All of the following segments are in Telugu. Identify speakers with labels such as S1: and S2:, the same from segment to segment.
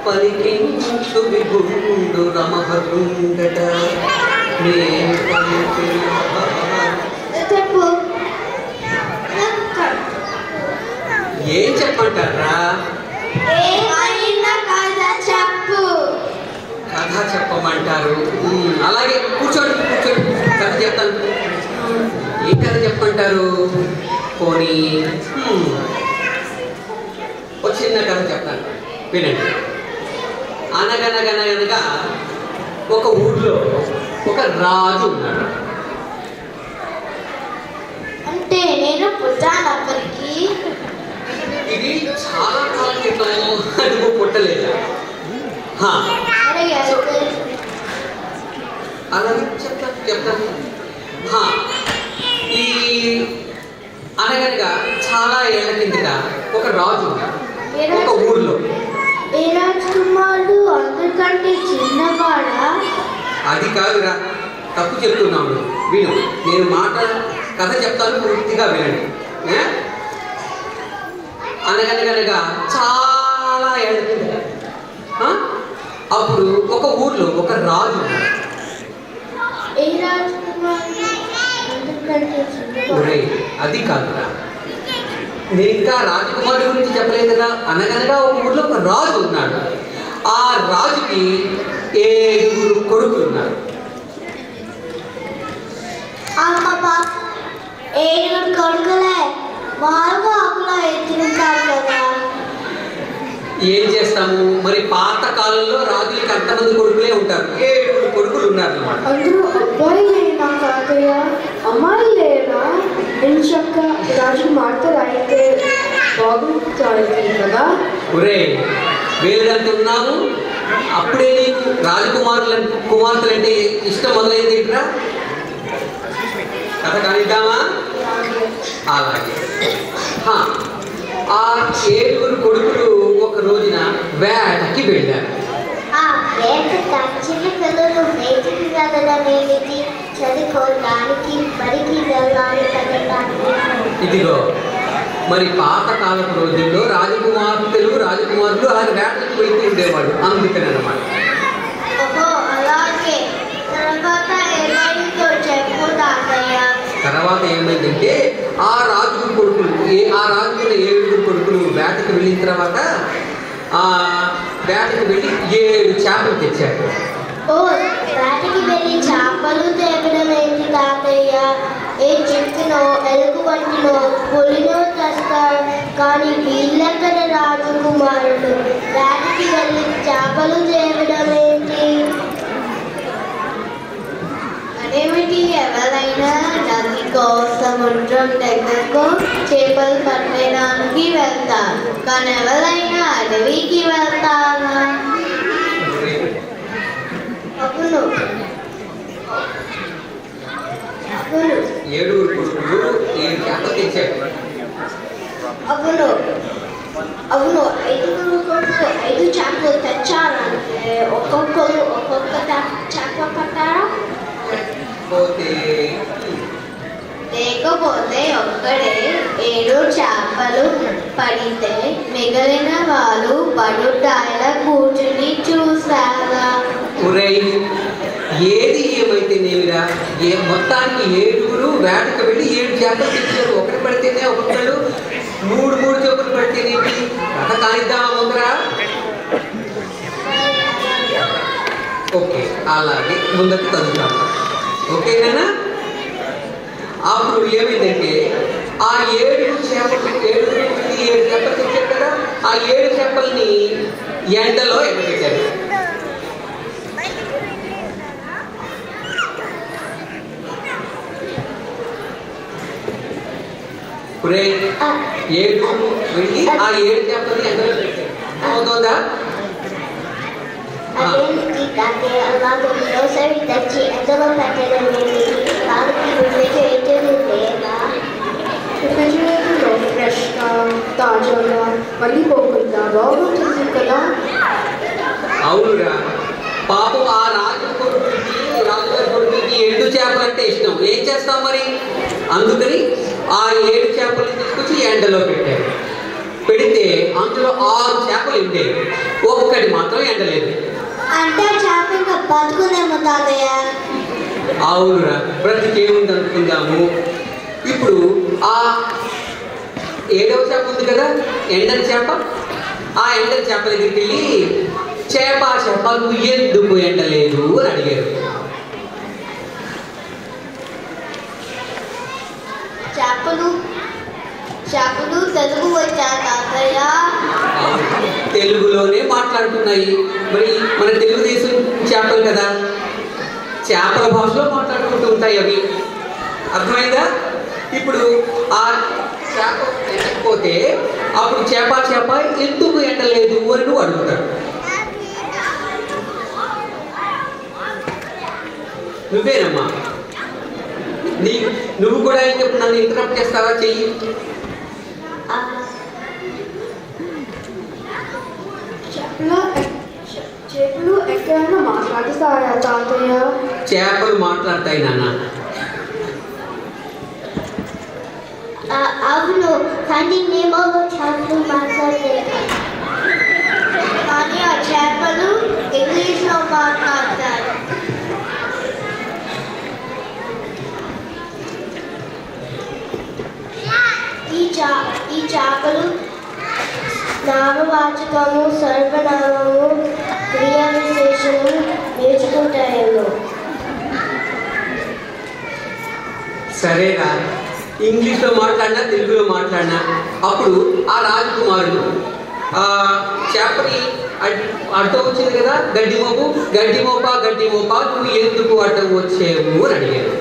S1: పలికించు విభుండు రమహరుండట ఏం చెప్పంటారా? కథ చెప్పమంటారు. అలాగే కూర్చోండి కూర్చోండి, కథ చెప్తాను. ఏ కథ చెప్పంటారు? పోనీ ఒక చిన్న కథ చెప్తాను, వినండి. అనగనగనగనగా ఒక ఊర్లో ఒక రాజు ఉన్నాడు.
S2: అంటే నేను పుట్టానప్పటికీ
S1: ఇది చాలా కాలం క్రితం, అది పుట్టలేదు. అలా చెప్తాను. ఈ అనగనగా చాలా ఏళ్ల కిందట ఒక రాజు ఒక ఊర్లో.
S2: ఏ రాజకుమారుడు అందరికంటే చిన్నవాడా?
S1: అది కాదురా, తప్పు చెప్తున్నాను. విను, నేను కథ చెప్తాను, పూర్తిగా వినండి. అనగనగనగా చాలా ఏళ్ళ కిందట అప్పుడు ఒక ఊర్లో ఒక రాజు. అది కాదురా, నేను ఇంకా రాజకుమారుడు గురించి చెప్పలేదు కదా. అనగనగా ఒక ఊర్లో ఒక రాజు ఉన్నాడు. ఆ రాజుకి 7 కొడుకులు ఉన్నారు.
S2: 7 కొడుకులే, వాళ్ళు ఆకులో ఎత్తింటారు కదా.
S1: ఏం చేస్తాము మరి, పాత కాలంలో రాజులకి అంతమంది కొడుకులే ఉంటారు. 7 కొడుకులు ఉన్నారు అన్నమాట.
S3: అందరూ అబ్బాయిలేనా తాతయ్య? అమ్మాయి లేరా? ఎంచక్క రాజకుమార్తె అయితే బాగుంటుంది కదా.
S1: ఒరే, వేలంటే ఉన్నాము, అప్పుడే నీకు కుమార్తెలంటే ఇష్టం మొదలైంది ఇక్కడ. కథ కానిద్దామా? అలాగే ఆ 7 కొడుకులు ఒక రోజున వేటకి వెళ్ళారు.
S2: చిన్న పిల్లలు వేటకి వెళ్ళడం ఏమిటి? చదువుకోవడానికి, బడికి వెళ్ళడానికి.
S1: ఇదిగో మరి పాత కాలపు రోజుల్లో రాజకుమారులు అలాగే వేటకి వెళ్తూ ఉండేవాడు, అందుకని అన్నమాట.
S2: అలాగే తర్వాత ఏమైందో చెప్పు తాతయ్య.
S1: తర్వాత ఏమైందంటే ఆ రాజు 7 కొడుకులు వేటకి వెళ్ళిన తర్వాత వేటకి వెళ్ళి 7 చేపలు తెచ్చాడు.
S2: వేటకి వెళ్ళి చేపలు తేవడం ఏంటి తాతయ్య? ఏ చెట్టునో, ఎలుగు వంటినో, పులినో తెస్తారు, కానీ వీళ్ళెక్కడ రాజకుమారుడు వేటకి వెళ్ళి చేపలు తేవడం ఏంటి? అదేమిటి, ఎవరైనా నదికో సముద్రం దగ్గరకు చేపలు పట్టడానికి వెళ్తారు, కానీ ఎవరైనా అడవికి వెళ్తారా? అవును.
S1: 7 కొడుకులు 7 చేపలు తెచ్చాడు.
S2: అవును. 5 కొడుకులు 5 చేపలు తెచ్చారంటే ఒక్కొక్కరు ఒక్కొక్క చేప పట్టారా? లేకపోతే ఒక్కడే 7 చేపలు పడితే మిగిలిన వాళ్ళు బడుటాయిల కూర్చుని చూసారా?
S1: ఏది ఏమైతే నేమిరా, మొత్తానికి 7 వేటకు వెళ్ళి 7 చేపలు తెచ్చారు. ఒకటి పడితేనే ఒక్కొక్కళ్ళు 3 చేపలు పడితేనేమి. కథ కానిద్దామా ముందరా? ఓకే, అలాగే ముందరికి చదువుతాం. ఓకేనా? అప్పుడు ఏమైందంటే ఆ 7 చేపలు 7 చేపలు తెచ్చారు కదా, ఆ 7 చేపల్ని ఎండలో ఎండబెట్టారు. ఇప్పుడే 7 వెళ్ళి ఆ 7 చేపల్ని ఎండలో పెట్టారు. అవుతుందా?
S2: అదేంటి తాతయ్య, అలాగే గ్రోసరీ తెచ్చి ఎండలో పెట్టడం ఏమిటి? వాళ్ళకి రిఫ్రిజిరేటర్ లేదా?
S3: రిఫ్రిజిరేటర్లో ఫ్రెష్గా, తాజాగా, మళ్ళీపోకుండా బాగుంటుంది కదా.
S1: అవునురా, పాపం ఆ రాజుగారి కొడుకుకి ఎండు చేపలు అంటే ఇష్టం. ఏం చేస్తాం మరి? అందుకని ఆ 7 చేపలు తీసుకొచ్చి ఎండలో పెట్టారు. పెడితే అందులో 6 చేపలు ఉండేవి, ఒక్కటి మాత్రం ఎండలేదు.
S2: అంటే చేప ఇంకా బతుకుందేమో తాతయ్య.
S1: అవునురా, బ్రతికేముంది అనుకుందాము. ఇప్పుడు ఆ 7వ చేప ఉంది కదా, ఎండని చేప. ఆ ఎండని చేప దగ్గరికి వెళ్ళి చేప నువ్వు ఎందుకు ఎండలేదు అని అడిగారు.
S2: చేపలు తెలుగు వచ్చా తాతయ్య?
S1: తెలుగులోనే మాట్లాడుతున్నాయి. మరి మన తెలుగుదేశం చేపలు కదా, చేపల భాషలో మాట్లాడుకుంటూ ఉంటాయి అవి. అర్థమైందా? ఇప్పుడు ఆ చేప ఎండకపోతే అప్పుడు చేప ఎందుకు ఎండలేదు అని నువ్వు అడుగుతాడు. నువ్వేనమ్మా, నువ్వు కూడా ఇంకా నన్ను ఇంటరప్ట్ చేస్తావా? చెయ్యి.
S3: చేపలు ఎక్కడైనా మాట్లాడుతాయా తాతయ్య?
S1: చేపలు మాట్లాడతాయి నాన్న.
S2: అవును, కానీ నేమో చేపలు మాట్లాడలేదు. కానీ ఆ చేపలు ఇంగ్లీష్లో మాట్లాడతారు. ఈ చేపలు నామవాచకము, సర్వనామము, క్రియా విశేషము నేర్చుకుంటాయేమో.
S1: సరేనా, ఇంగ్లీష్లో మాట్లాడినా తెలుగులో మాట్లాడినా అప్పుడు ఆ రాజకుమారుడు ఆ చేపని అడ్డం వచ్చింది కదా, గడ్డి మోప నువ్వు ఎందుకు అడ్డం వచ్చేవు అని అడిగాడు.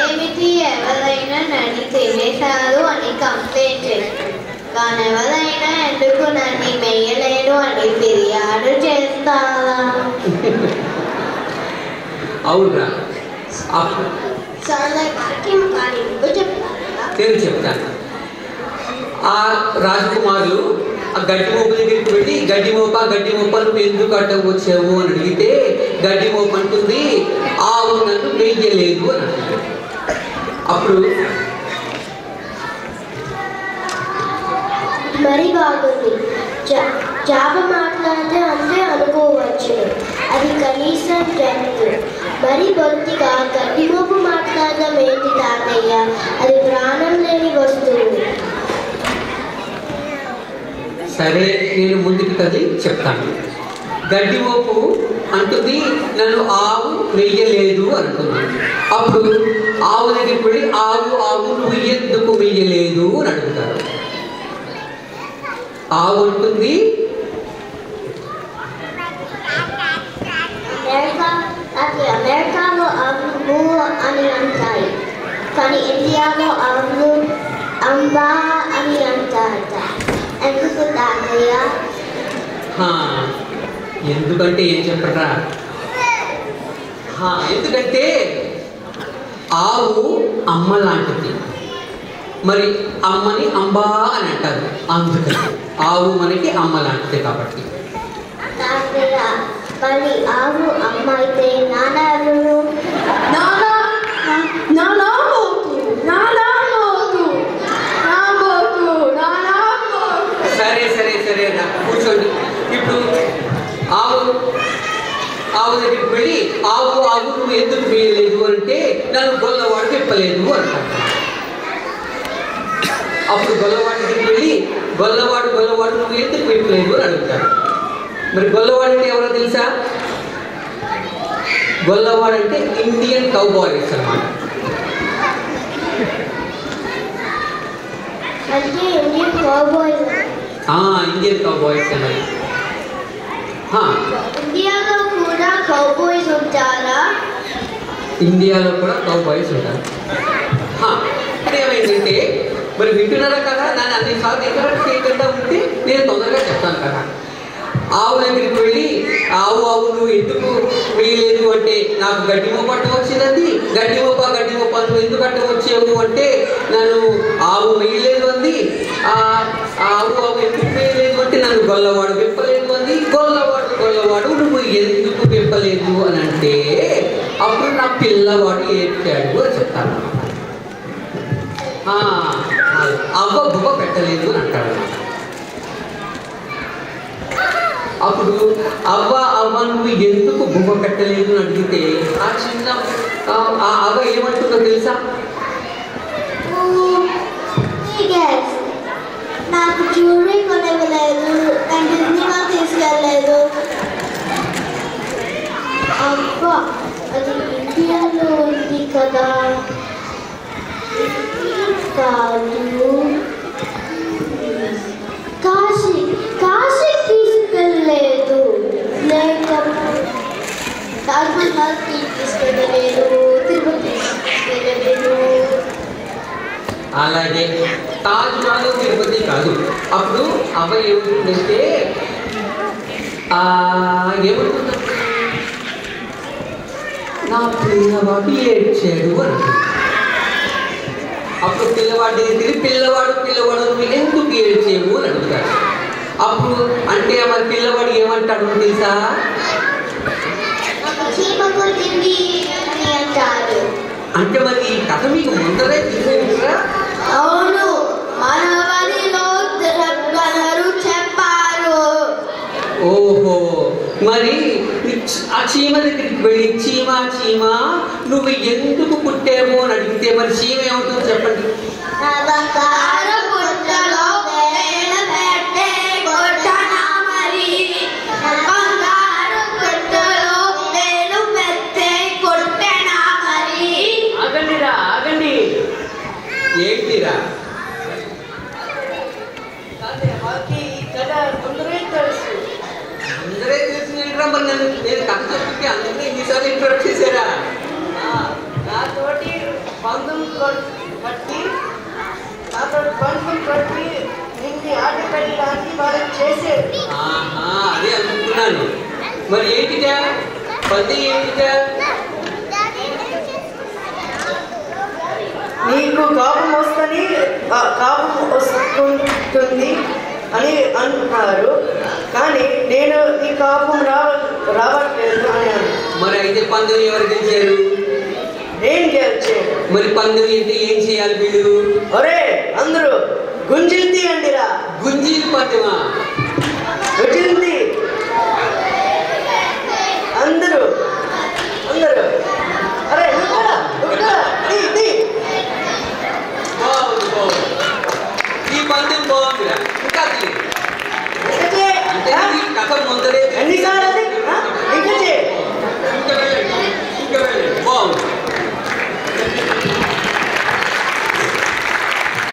S2: ఏమిటి, ఎవరైనా నన్ను తినేశారు అని కంప్లైంట్ చేస్తాను, కానీ ఎవరైనా ఎందుకు నన్ను మెయ్యలేరు అని ఫిర్యాదు చేస్తారా?
S1: అవునురా,
S2: సరే వాక్యం కానీ నువ్వు చెప్తారా?
S1: నేను చెప్తాను. ఆ రాజకుమారులు ఆ గడ్డి మోప దగ్గరికి వెళ్ళి గడ్డి మోప నువ్వు ఎందుకు అడ్డం వచ్చావు అని అడిగితే గడ్డి మోప అంటుంది, ఆవు నన్ను మెయ్యలేదు అని అంటుంది. అప్పుడు
S2: మరి బాగుంది, చేప మాట్లాడితే అంతే అనుకోవచ్చు, అది కనీసం జంతు. మరి బొత్తిగా గడ్డిమోపు మాట్లాడడం ఏంటి తాతయ్య? అది ప్రాణం లేని వస్తువు.
S1: సరే, నేను ముందుకు కదిలి చెప్తాను. గడ్డిమోపు అంటుంది, నన్ను ఆవు మెయ్యలేదు అంటుంది. అప్పుడు ఆవు దగ్గరికి వెళ్ళి ఆవు నువ్వు ఎందుకు మెయ్యలేదు అని అడుగుతారు. ఆవు అంటుంది,
S2: అమెరికాలో ఆవులు అని అంటాయి, కానీ ఇండియాలో ఆవులు అంబా అని అంటారట. ఎందుకు తాతయ్య?
S1: ఎందుకంటే ఏం చెప్పరా, ఎందుకంటే ఆవు అమ్మ లాంటిది, మరి అమ్మని అంబా అని అంటారు. అందుకని ఆవు మనకి అమ్మ లాంటిది కాబట్టి.
S2: తాతయ్య, మరి ఆవు అమ్మ అయితే నాన్న ఎవరు?
S1: సరే కూర్చోండి. ఇప్పుడు ఆవు దగ్గరికి వెళ్ళి ఆవు నువ్వు ఎందుకు వేయలేదు అంటే నన్ను గొల్లవాడు చెప్పలేదు అంటాడు. అప్పుడు గొల్లవాడి దగ్గరికి వెళ్ళి గొల్లవాడు నువ్వు ఎందుకు చెప్పలేదు అని అడుగుతాడు. మరి గొల్లవాడు అంటే ఎవరో తెలుసా? గొల్లవాడు అంటే ఇండియన్ కౌబాయ్స్ అన్నమాట.
S2: ఇండియన్ కౌబాయ్స్
S1: అన్నది.
S2: ఇండియాలో కూడా కౌబాయ్స్ ఉంటారా?
S1: ఇండియాలో కూడా కౌబాయ్స్ ఉంటారు. ఇప్పుడు ఏమైందంటే మరి వింటున్నారా కదా, నన్ను అన్నిసార్లు ఇంటరాక్ట్ చేయకుండా ఉంటే నేను తొందరగా చెప్తాను కదా. ఆవు దగ్గరికి వెళ్ళి ఆవు నువ్వు ఎందుకు వేయలేదు అంటే నాకు గడ్డి మోప అడ్డం వచ్చిందండి. గడ్డి మోప నువ్వు ఎందుకు అడ్డం వచ్చావు అంటే నన్ను ఆవు వేయలేదు అంది. ఆవు ఎందుకు వేయలేదు అంటే నన్ను గొల్లవాడు విప్పలేదు అంది. గొల్లవాడు నువ్వు ఎందుకు విప్పలేదు అని అంటే అప్పుడు నా పిల్లవాడు ఏడ్చాడు అని చెప్తాను. అవ్వ బువ్వ పెట్టలేదు అని అంటాడు. అప్పుడు అవ్వ నువ్వు ఎందుకు బువ్వ పెట్టలేదు అని అడిగితే ఆ చిన్న ఆ అవ్వ ఏమంటుందో తెలుసా?
S2: నాకు జ్యువెలరీ కొనివ్వలేదు, నాకు డిస్నీలో తీసుకెళ్ళలేదు. అబ్బా, అది ఇండియాలో ఉంది కదా, కాదు కాశీ తీసుకెళ్ళలేదు, లేకపోతే తాజ్మహల్కి తీసుకెళ్ళలేదు, తిరుపతి తీసుకెళ్ళలేదు.
S1: అలాగే తాజ్మహల్ తిరుపతి కాదు. అప్పుడు అవ్వ ఏమంటుందంటే ఏమంటుందంటే నా పిల్లవాడు ఏడ్చాడు అంటుంది. అప్పుడు పిల్లవాడి దగ్గర పిల్లవాడు నువ్వు ఎందుకు ఏడ్చేవు అని అడుగుతాడు. అప్పుడు అంటే మరి పిల్లవాడు ఏమంటాడు తెలుసా? అంటే మరి ఈ కథ మీకు ముందరే తెలిసేవిరా?
S2: అవును, మనవరిలో చెప్పారు.
S1: ఓహో, మరి ఆ చీమ దగ్గరికి వెళ్ళి చీమా నువ్వు ఎందుకు పుట్టావు అని అడిగితే మరి చీమ ఏమవుతుందో చెప్పండి. ఆగండి, ఏంటిరా? అందరే తెలిసినరా? మరి నేను కథ చెప్తే అందరినీ ఎన్నిసార్లు ఇంట్రొడక్ట్ చేశారా?
S4: నాతోటి బంధం కట్టి నిన్ను ఆట పెట్టడానికి వాళ్ళు చేసేది.
S1: అదే అనుకున్నాను. మరి ఏంటిదా పది? ఏంటిదా?
S4: నీకు కాపం వస్తుంది అని అంటున్నారు, కానీ నేను నీ కాపం రావట్లేదు అని అన్నాను.
S1: మరి అయితే పందెం ఎవరు గెలిచారు?
S4: నేను గెలిచాను.
S1: మరి పందెం ఏంటి? ఏం చేయాలి వీళ్ళు?
S4: ఒరే అందరూ గుంజిలు తీయండిరా.
S1: గుంజీలు పందెమా?
S4: గుంజిలు అందరూ అరే ఈ పందెం బాగుందిరా.